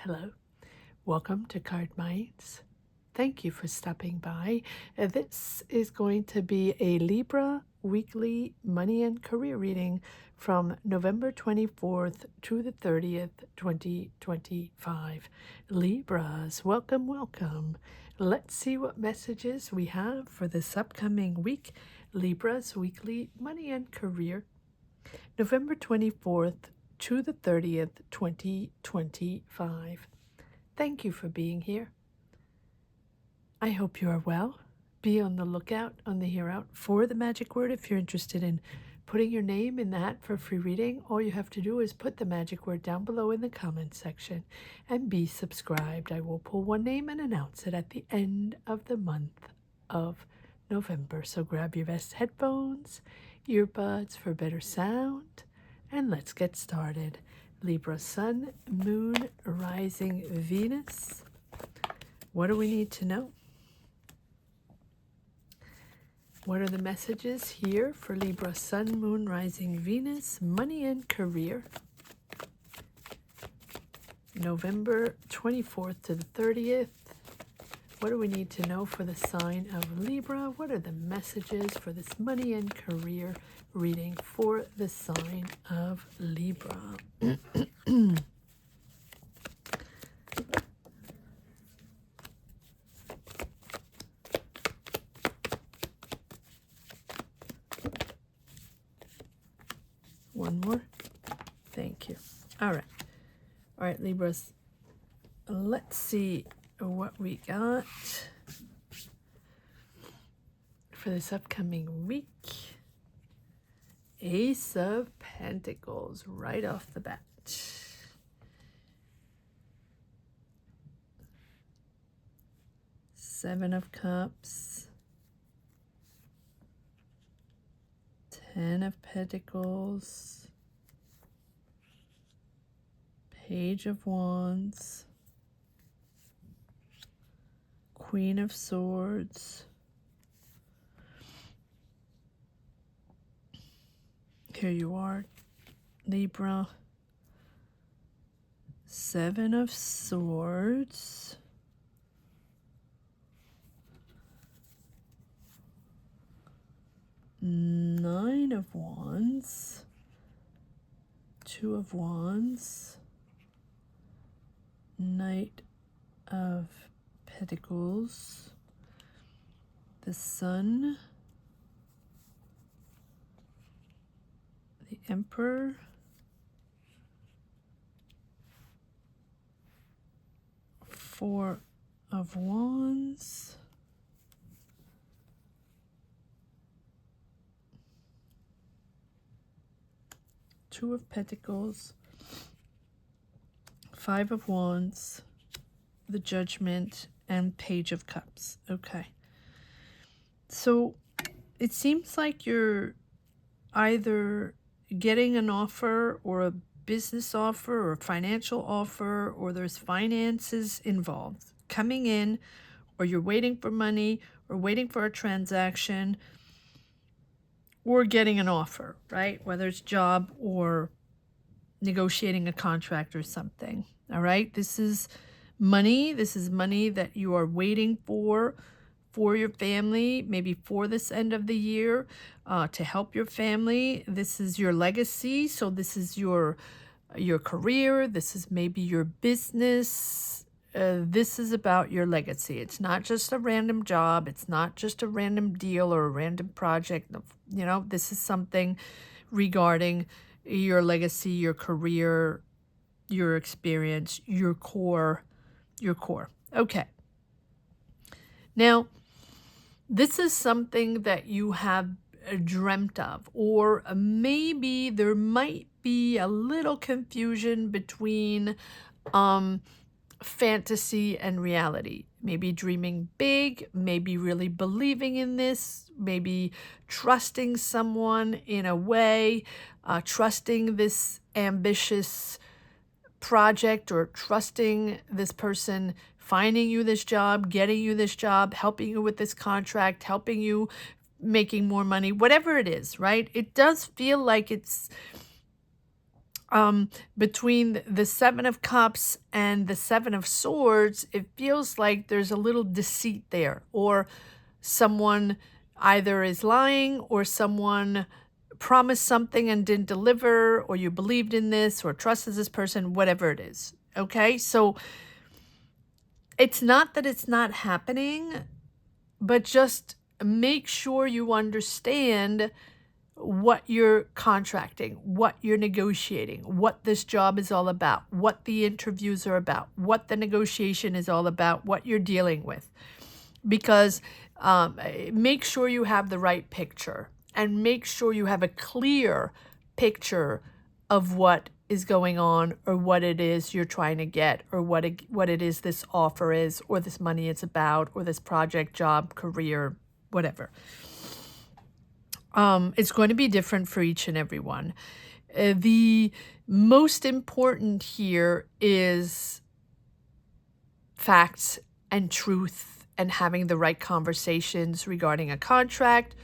Hello, welcome to Cardminds. Thank you for stopping by. This is going to be a Libra weekly money and career reading from November 24th to the 30th, 2025. Libras, welcome, welcome. Let's see what messages we have for this upcoming week. Libras weekly money and career, November 24th to the 30th, 2025. Thank you for being here. I hope you are well. Be on the lookout on the here out for the magic word. If you're interested in putting your name in the hat for free reading, all you have to do is put the magic word down below in the comment section and be subscribed. I will pull one name and announce it at the end of the month of November. So grab your best headphones, earbuds for better sound, and let's get started. Libra Sun, Moon, Rising, Venus. What do we need to know? What are the messages here for Libra Sun, Moon, Rising, Venus, money and career? November 24th to the 30th. What do we need to know for the sign of Libra? What are the messages for this money and career reading for the sign of Libra? One more. Thank you. All right, Libras. Let's see what we got for this upcoming week. Ace of Pentacles right off the bat. Seven of Cups. 10 of Pentacles. Page of Wands. Queen of Swords. Here you are, Libra. Seven of Swords. Nine of Wands. Two of Wands. Knight of Pentacles. The Sun. The Emperor. Four of Wands. Two of Pentacles. Five of Wands. The Judgment, and Page of Cups. Okay. So it seems like you're either getting an offer or a business offer or a financial offer, or there's finances involved coming in, or you're waiting for money or waiting for a transaction or getting an offer, right? Whether it's job or negotiating a contract or something. All right. This is money. This is money that you are waiting for your family, maybe for this end of the year, to help your family. This is your legacy. So this is your career. This is maybe your business. This is about your legacy. It's not just a random job. It's not just a random deal or a random project. You know, this is something regarding your legacy, your career, your experience, your core. Okay. Now, this is something that you have dreamt of, or maybe there might be a little confusion between fantasy and reality. Maybe dreaming big, maybe really believing in this, maybe trusting someone in a way, trusting this ambitious project, or trusting this person finding you this job, getting you this job, helping you with this contract, helping you making more money, whatever it is, right? It does feel like it's Between the Seven of Cups and the Seven of Swords, it feels like there's a little deceit there, or someone either is lying, or someone promised something and didn't deliver, or you believed in this or trusted this person, whatever it is. Okay, so it's not that it's not happening, but just make sure you understand what you're contracting, what you're negotiating, what this job is all about, what the interviews are about, what the negotiation is all about, what you're dealing with. Because make sure you have the right picture, and make sure you have a clear picture of what is going on, or what it is you're trying to get, or what it is this offer is, or this money is about, or this project, job, career, whatever. It's going to be different for each and every one. The most important here is facts and truth, and having the right conversations regarding a contract,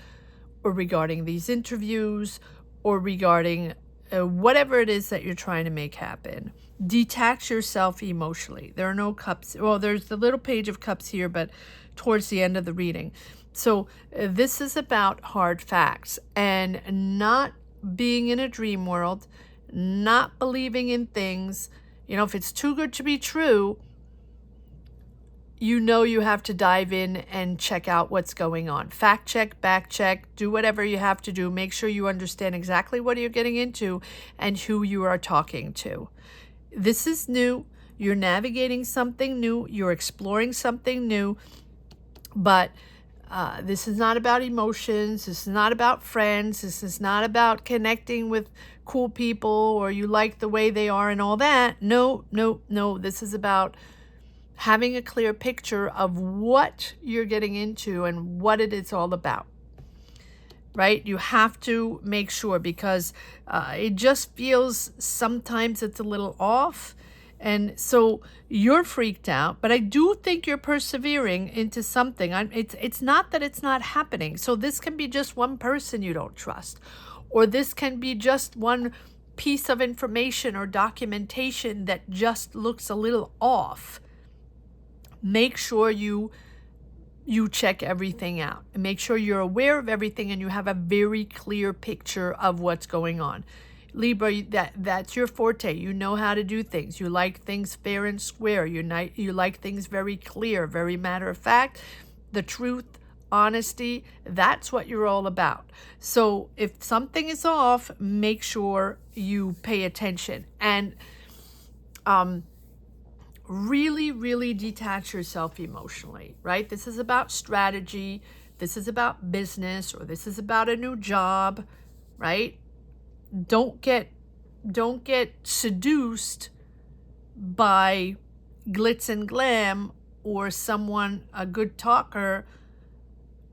or regarding these interviews, or regarding whatever it is that you're trying to make happen. Detach yourself emotionally. There are no cups. Well, there's the little page of cups here, but towards the end of the reading. So this is about hard facts, and not being in a dream world, not believing in things. You know, if it's too good to be true, you know you have to dive in and check out what's going on. Fact check, back check, do whatever you have to do. Make sure you understand exactly what you're getting into and who you are talking to. This is new. You're navigating something new. You're exploring something new. But this is not about emotions. This is not about friends. This is not about connecting with cool people, or you like the way they are and all that. No, no, no. This is about having a clear picture of what you're getting into and what it is all about, right? You have to make sure, because it just feels sometimes it's a little off. And so you're freaked out, but I do think you're persevering into something. It's not that it's not happening. So this can be just one person you don't trust, or this can be just one piece of information or documentation that just looks a little off. Make sure you check everything out, and make sure you're aware of everything, and you have a very clear picture of what's going on. Libra, that's your forte. You know how to do things. You like things fair and square. You like things very clear, very matter of fact. The truth, honesty, that's what you're all about. So if something is off, make sure you pay attention, and really, really detach yourself emotionally, right? This is about strategy. This is about business, or this is about a new job, right? Don't get seduced by glitz and glam, or someone, a good talker,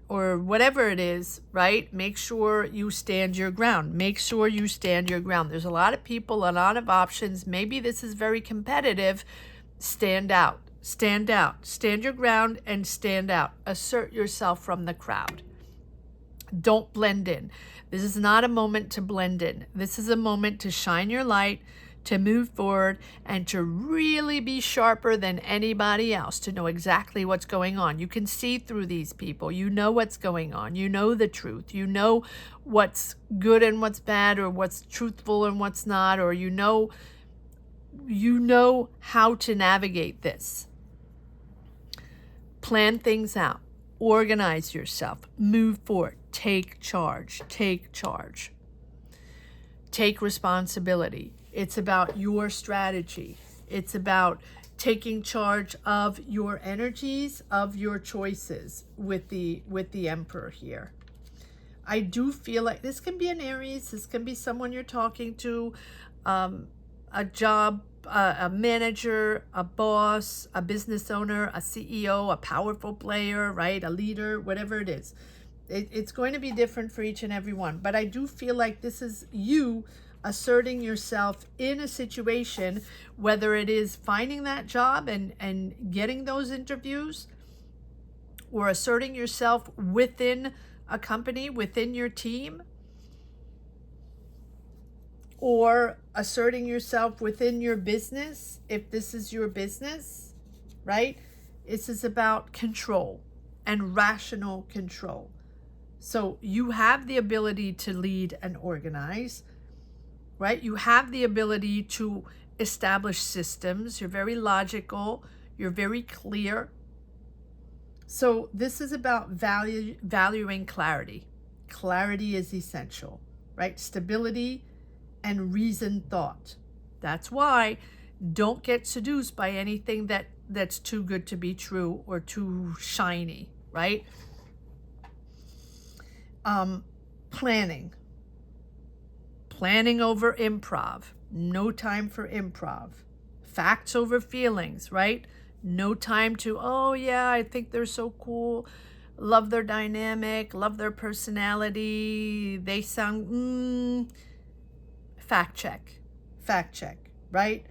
or whatever it is, right? Make sure you stand your ground. Make sure you stand your ground. There's a lot of people, a lot of options. Maybe this is very competitive. Stand out, stand out, stand your ground and stand out. Assert yourself from the crowd. Don't blend in. This is not a moment to blend in. This is a moment to shine your light, to move forward, and to really be sharper than anybody else, to know exactly what's going on. You can see through these people. You know what's going on. You know the truth. You know what's good and what's bad, or what's truthful and what's not, or you know how to navigate this. Plan things out. Organize yourself. Move forward. Take charge. Take charge. Take responsibility. It's about your strategy. It's about taking charge of your energies, of your choices with the Emperor here. I do feel like this can be an Aries. This can be someone you're talking to, a job, a manager, a boss, a business owner, a CEO, a powerful player, right? A leader, whatever it is. It's going to be different for each and every one. But I do feel like this is you asserting yourself in a situation, whether it is finding that job and getting those interviews, or asserting yourself within a company, within your team, or asserting yourself within your business, if this is your business, right? This is about control and rational control. So you have the ability to lead and organize, right? You have the ability to establish systems. You're very logical. You're very clear. So this is about valuing clarity. Clarity is essential, right? Stability and reasoned thought. That's why don't get seduced by anything that's too good to be true or too shiny, right? Planning over improv. No time for improv. Facts over feelings, right? No time to, oh yeah, I think they're so cool. Love their dynamic, love their personality. They sound, fact check, right?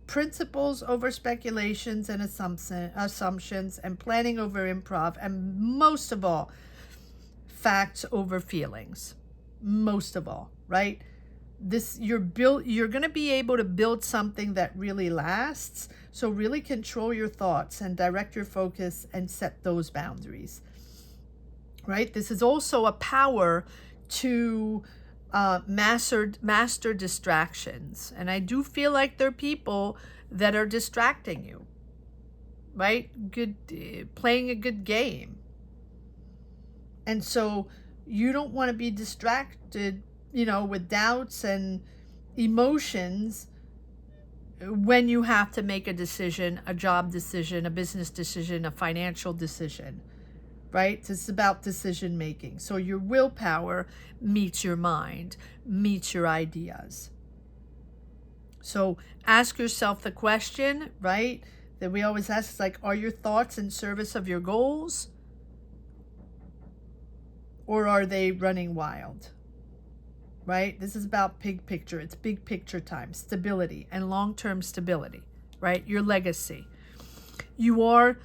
Principles over speculations and assumptions, and planning over improv, and most of all, facts over feelings. Most of all, right? You're going to be able to build something that really lasts. So really control your thoughts and direct your focus and set those boundaries, right? This is also a power to master distractions. And I do feel like there are people that are distracting you, right? Playing a good game. And so you don't want to be distracted, with doubts and emotions when you have to make a decision, a job decision, a business decision, a financial decision, right? This is about decision making. So your willpower meets your mind, meets your ideas. So ask yourself the question, right, that we always ask, is like, are your thoughts in service of your goals? Or are they running wild? Right? This is about big picture. It's big picture time, stability and long-term stability, right? Your legacy. You are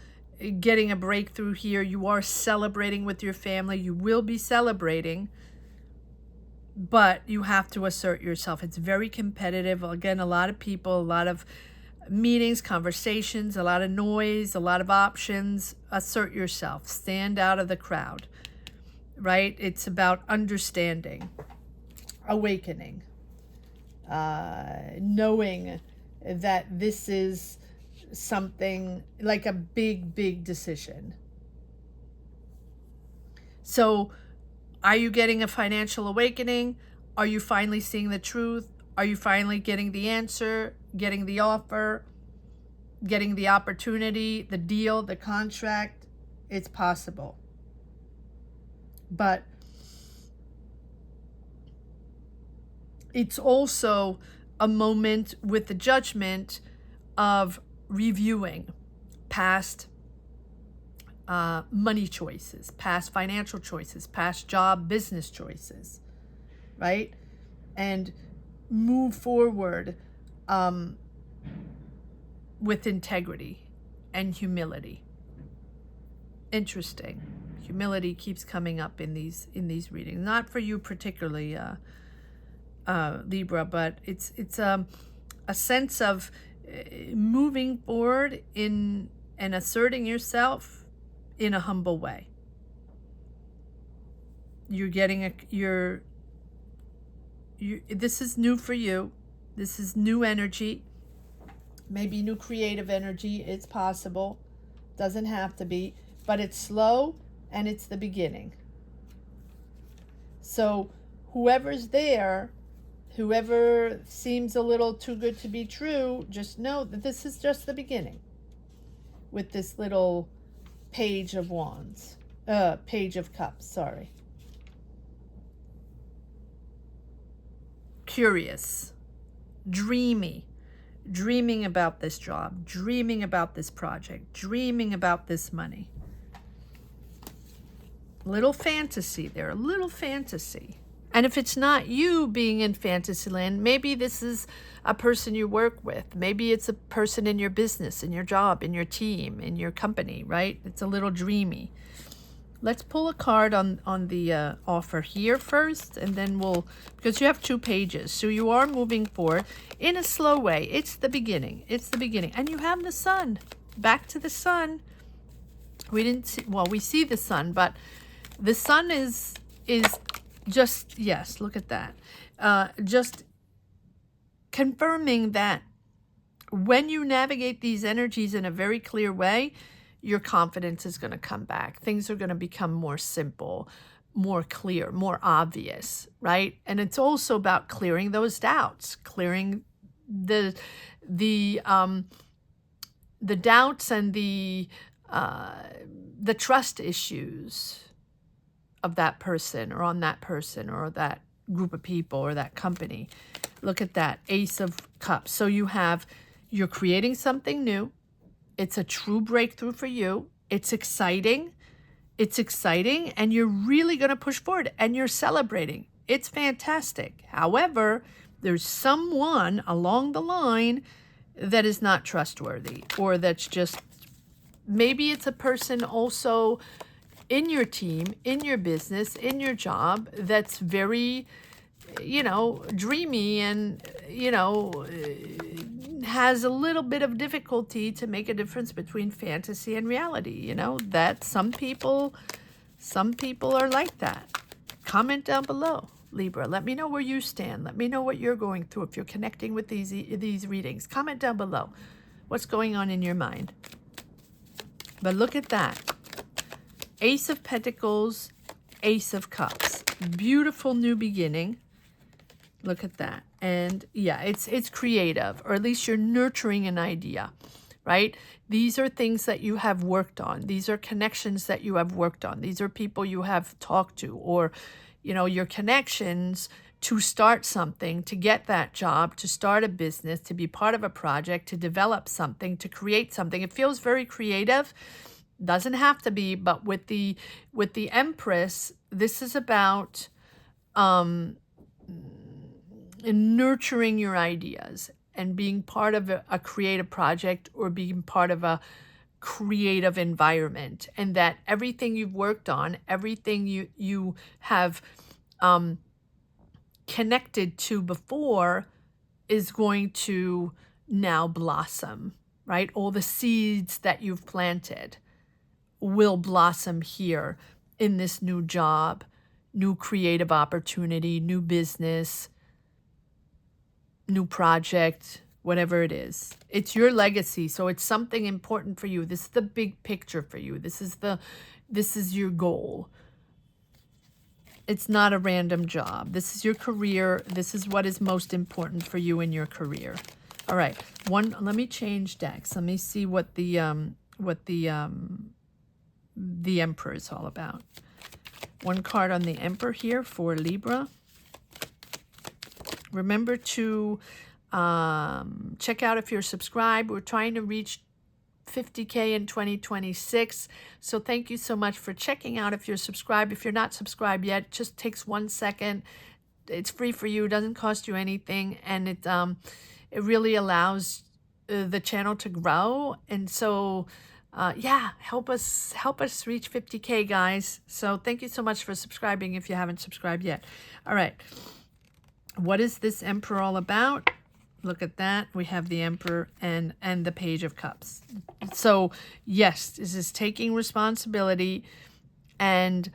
getting a breakthrough here. You are celebrating with your family. You will be celebrating, but you have to assert yourself. It's very competitive. Again, a lot of people, a lot of meetings, conversations, a lot of noise, a lot of options. Assert yourself. Stand out of the crowd, right? It's about understanding, awakening, knowing that this is something like a big decision. So are you getting a financial awakening? Are you finally seeing the truth? Are you finally getting the answer, getting the offer, getting the opportunity, the deal, the contract? It's possible. But it's also a moment with the judgment of reviewing past money choices, past financial choices, past job, business choices, right? And move forward with integrity and humility. Interesting. Humility keeps coming up in these readings. Not for you particularly, Libra, but it's a sense of moving forward and asserting yourself in a humble way. You're getting this is new for you. This is new energy, maybe new creative energy. It's possible, doesn't have to be, but it's slow and it's the beginning. So whoever's there, whoever seems a little too good to be true, just know that this is just the beginning with this little page of cups, sorry. Curious, dreaming about this job, dreaming about this project, dreaming about this money. Little fantasy there, a little fantasy. And if it's not you being in Fantasyland, maybe this is a person you work with. Maybe it's a person in your business, in your job, in your team, in your company, right? It's a little dreamy. Let's pull a card on the offer here first, and then we'll, because you have 2 pages, so you are moving forward in a slow way. It's the beginning. It's the beginning. And you have the sun. Back to the sun. We didn't see, well, we see the sun, but the sun is just, yes, look at that. Just confirming that when you navigate these energies in a very clear way, your confidence is going to come back. Things are going to become more simple, more clear, more obvious, right? And it's also about clearing those doubts, clearing the doubts and the trust issues of that person or on that person or that group of people or that company. Look at that, Ace of Cups. So you're creating something new. It's a true breakthrough for you. It's exciting. It's exciting, and you're really going to push forward, and you're celebrating. It's fantastic. However, there's someone along the line that is not trustworthy, or that's just, maybe it's a person also in your team, in your business, in your job, that's very, dreamy and, has a little bit of difficulty to make a difference between fantasy and reality. That some people are like that. Comment down below, Libra. Let me know where you stand. Let me know what you're going through. If you're connecting with these readings, comment down below what's going on in your mind. But look at that. Ace of Pentacles, Ace of Cups. Beautiful new beginning. Look at that. And yeah, it's creative, or at least you're nurturing an idea, right? These are things that you have worked on. These are connections that you have worked on. These are people you have talked to, or, your connections to start something, to get that job, to start a business, to be part of a project, to develop something, to create something. It feels very creative. Doesn't have to be, but with the Empress, this is about nurturing your ideas and being part of a creative project, or being part of a creative environment, and that everything you've worked on, everything you have connected to before is going to now blossom, right? All the seeds that you've planted will blossom here in this new job, new creative opportunity, new business, new project, whatever it is. It's your legacy, so it's something important for you. This is the big picture for you. This is your goal. It's not a random job. This is your career. This is what is most important for you in your career. All right. Let me change decks. Let me see what the Emperor is all about. One card on the Emperor here for Libra. Remember to check out if you're subscribed. We're trying to reach 50K in 2026. So thank you so much for checking out if you're subscribed. If you're not subscribed yet, it just takes 1 second. It's free for you. It doesn't cost you anything. And it really allows the channel to grow. And so yeah, help us reach 50K, guys. So thank you so much for subscribing if you haven't subscribed yet. All right. What is this Emperor all about? Look at that. We have the Emperor and the Page of Cups. So yes, this is taking responsibility and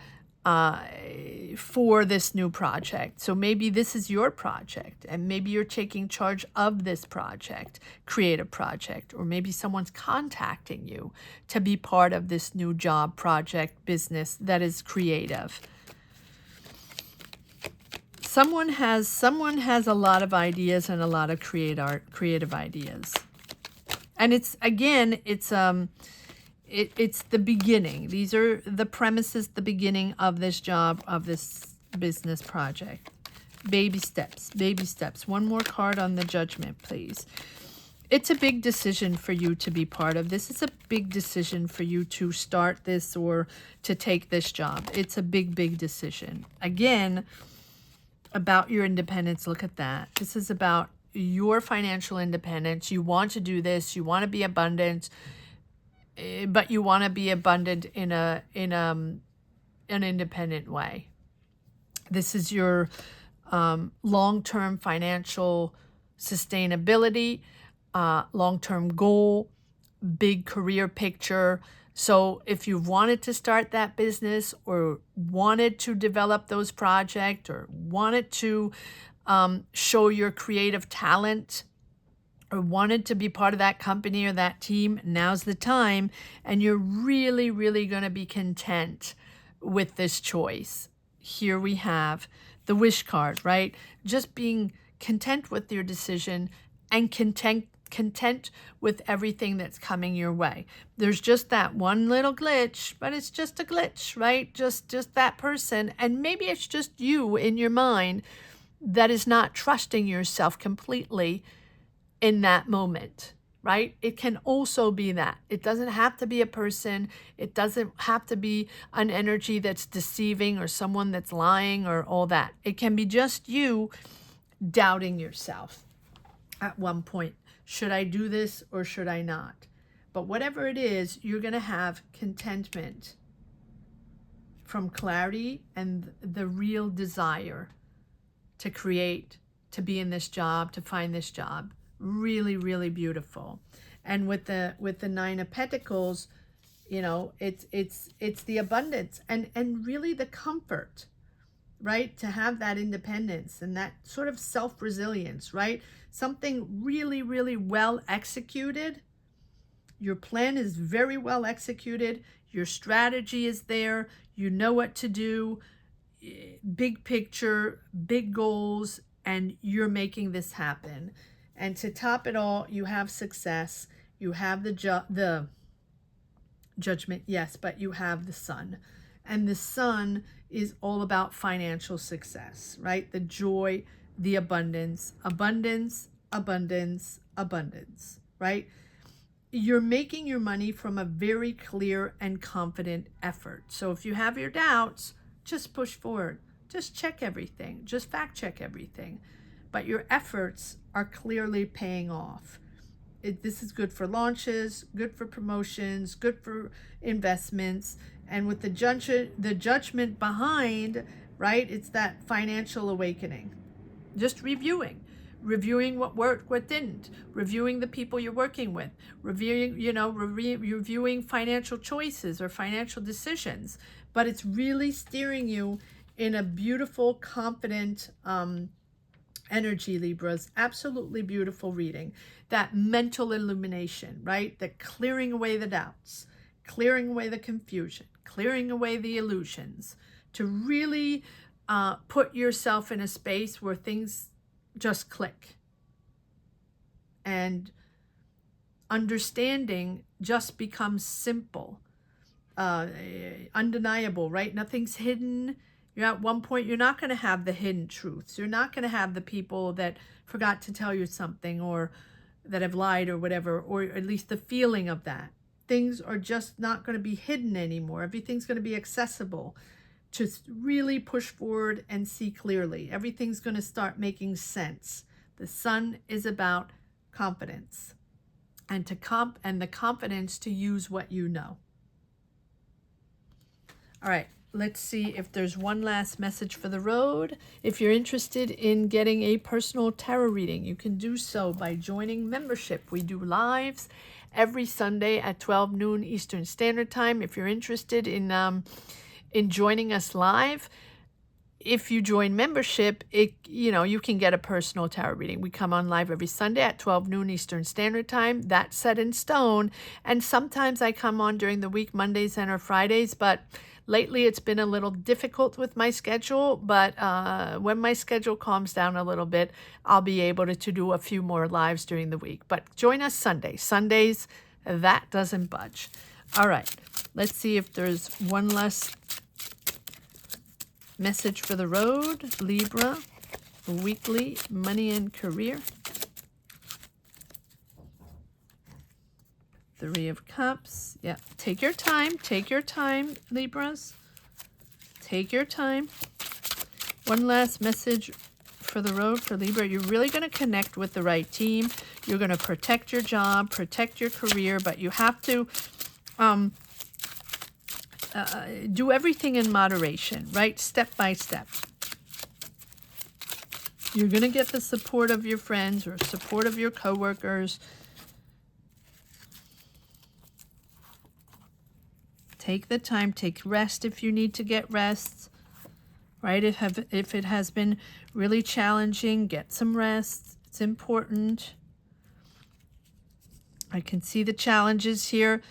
for this new project. So maybe this is your project, and maybe you're taking charge of this project, creative project, or maybe someone's contacting you to be part of this new job, project, business that is creative. Someone has a lot of ideas and a lot of creative ideas. And it's the beginning. These are the premises, the beginning of this job, of this business project. Baby steps, baby steps. One more card on the Judgment, please. It's a big decision for you to be part of this. It's a big decision for you to start this or to take this job. It's a big, big decision. Again, about your independence. Look at that. This is about your financial independence. You want to do this. You want to be abundant, but you want to be abundant in a an independent way. This is your long-term financial sustainability, long-term goal, big career picture. So if you've wanted to start that business or wanted to develop those projects or wanted to show your creative talent or wanted to be part of that company or that team, now's the time. And you're really, really going to be content with this choice. Here we have the wish card, right? Just being content with your decision and content with everything that's coming your way. There's just that one little glitch, but it's just a glitch, right? Just that person. And maybe it's just you in your mind that is not trusting yourself completely in that moment, right? It can also be that. It doesn't have to be a person. It doesn't have to be an energy that's deceiving or someone that's lying or all that. It can be just you doubting yourself at one point. Should I do this or should I not? But whatever it is, you're going to have contentment from clarity and the real desire to create, to be in this job, to find this job. Really, really beautiful. And with the Nine of Pentacles, you know, it's the abundance and really the comfort, right? To have that independence and that sort of self-resilience, right? Something really, really well executed. Your plan is very well executed. Your strategy is there. You know what to do. Big picture, big goals, and you're making this happen. And to top it all, you have success. You have the judgment, yes, but you have the sun. And the sun is all about financial success, right? The joy, the abundance, abundance, abundance, abundance, right? You're making your money from a very clear and confident effort. So if you have your doubts, just push forward. Just check everything. Just fact check everything. But your efforts are clearly paying off. This is good for launches, good for promotions, good for investments. And with the judgment behind, right, it's that financial awakening. Just reviewing what worked, what didn't, reviewing the people you're working with, reviewing financial choices or financial decisions. But it's really steering you in a beautiful, confident energy, Libras. Absolutely beautiful reading. That mental illumination, right? That clearing away the doubts, clearing away the confusion, clearing away the illusions, to really put yourself in a space where things just click. And understanding just becomes simple, undeniable, right? Nothing's hidden. You're at one point, you're not going to have the hidden truths. You're not going to have the people that forgot to tell you something or that have lied or whatever, or at least the feeling of that. Things are just not going to be hidden anymore. Everything's going to be accessible. To really push forward and see clearly. Everything's going to start making sense. The sun is about confidence and the confidence to use what you know. All right, let's see if there's one last message for the road. If you're interested in getting a personal tarot reading, you can do so by joining membership. We do lives every Sunday at 12 noon Eastern Standard Time. If you're interested in joining us live, if you join membership, you can get a personal tarot reading. We come on live every Sunday at 12 noon Eastern Standard Time. That's set in stone. And sometimes I come on during the week, Mondays and or Fridays, but lately it's been a little difficult with my schedule. But when my schedule calms down a little bit, I'll be able to do a few more lives during the week. But join us Sunday. Sundays, that doesn't budge. All right, let's see if there's one less message for the road. Libra, weekly money and career. Three of Cups. Yeah, take your time. Take your time, Libras. Take your time. One last message for the road for Libra. You're really going to connect with the right team. You're going to protect your job, protect your career, but you have to do everything in moderation, right? Step by step. You're going to get the support of your friends or support of your coworkers. Take the time, take rest if you need to get rest, right? If it has been really challenging, get some rest. It's important. I can see the challenges here.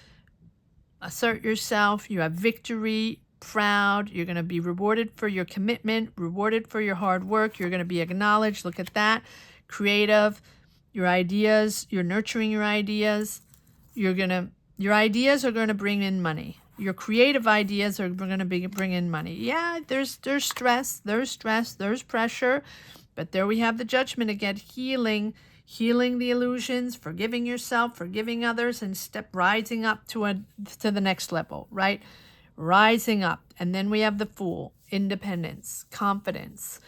Assert yourself. You have victory, proud. You're going to be rewarded for your commitment, rewarded for your hard work. You're going to be acknowledged. Look at that. Creative. Your ideas, you're nurturing your ideas. Your ideas are going to bring in money. Your creative ideas are going to bring in money. Yeah, there's stress, there's pressure, but there we have the Judgment again, healing the illusions, forgiving yourself, forgiving others, and rising up to the next level, right? Rising up. And then we have the Fool, independence, confidence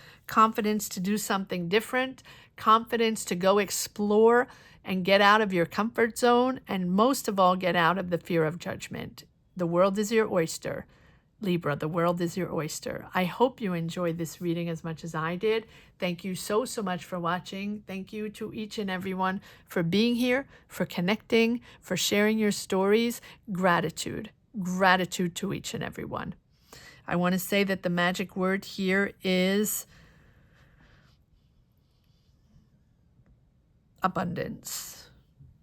to do something different, confidence to go explore and get out of your comfort zone, and most of all, get out of the fear of judgment. The world is your oyster. Libra, the world is your oyster. I hope you enjoyed this reading as much as I did. Thank you so much for watching. Thank you to each and everyone for being here, for connecting, for sharing your stories. Gratitude to each and everyone. I want to say that the magic word here is abundance.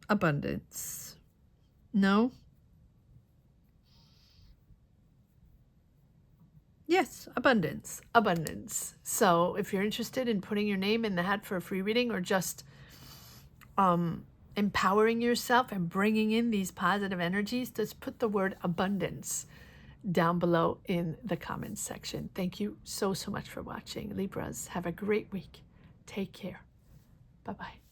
Abundance. No? Yes, abundance. So if you're interested in putting your name in the hat for a free reading, or just empowering yourself and bringing in these positive energies, just put the word abundance down below in the comments section. Thank you so much for watching. Libras, have a great week. Take care. Bye-bye.